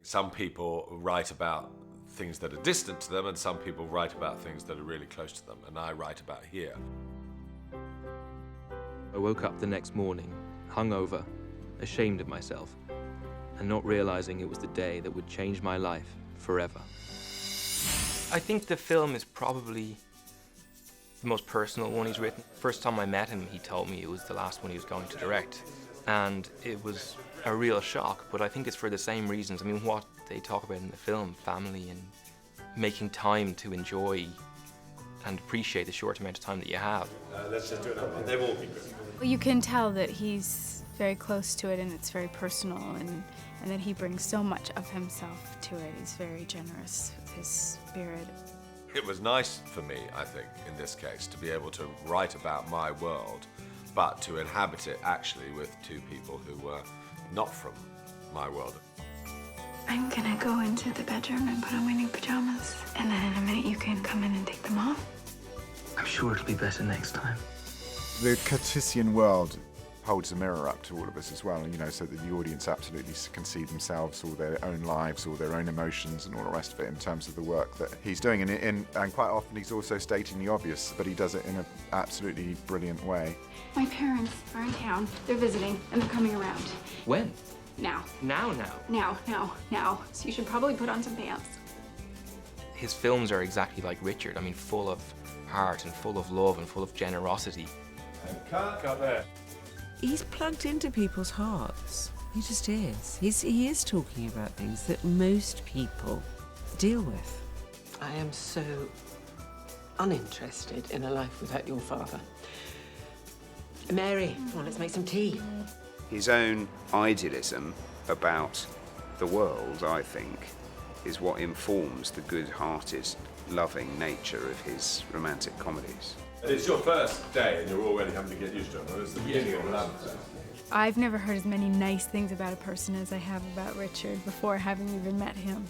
Some people write about things that are distant to them, and some people write about things that are really close to them, and I write about here. I woke up the next morning, hungover, ashamed of myself, and not realizing it was the day that would change my life forever. I think the film is probably the most personal one he's written. First time I met him, he told me it was the last one he was going to direct. And it was a real shock, but I think it's for the same reasons. I mean, what they talk about in the film, family and making time to enjoy and appreciate the short amount of time that you have. Let's just do it up. They've all been good. Well, you can tell that he's very close to it and it's very personal, and that he brings so much of himself to it. He's very generous with his spirit. It was nice for me, I think, in this case, to be able to write about my world, but to inhabit it actually with two people who were not from my world. I'm gonna go into the bedroom and put on my new pajamas, and then in a minute you can come in and take them off. I'm sure it'll be better next time. The Cartesian world holds a mirror up to all of us as well, you know, so that the audience absolutely can see themselves, all their own lives, all their own emotions and all the rest of it in terms of the work that he's doing. And quite often he's also stating the obvious, but he does it in an absolutely brilliant way. My parents are in town. They're visiting, and they're coming around. When? Now. Now. Now. So you should probably put on some pants. His films are exactly like Richard. I mean, full of heart and full of love and full of generosity. And cut there. He's plugged into people's hearts. He just is. He is talking about things that most people deal with. I am so uninterested in a life without your father. Mary, come on, let's make some tea. His own idealism about the world, I think, is what informs the good-hearted, loving nature of his romantic comedies. It's your first day and you're already having to get used to it. It's the beginning of love. I've never heard as many nice things about a person as I have about Richard before having even met him.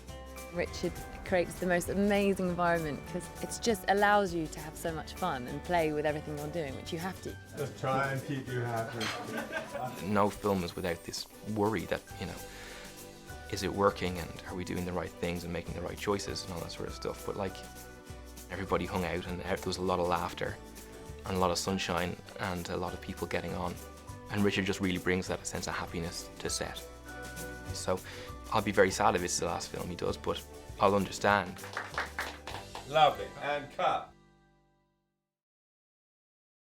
Richard creates the most amazing environment because it just allows you to have so much fun and play with everything you're doing, which you have to. Just try and keep you happy. No film is without this worry that, you know, is it working and are we doing the right things and making the right choices and all that sort of stuff. But like, everybody hung out and there was a lot of laughter and a lot of sunshine and a lot of people getting on. And Richard just really brings that sense of happiness to set. So I'll be very sad if it's the last film he does, but I'll understand. Lovely. And cut.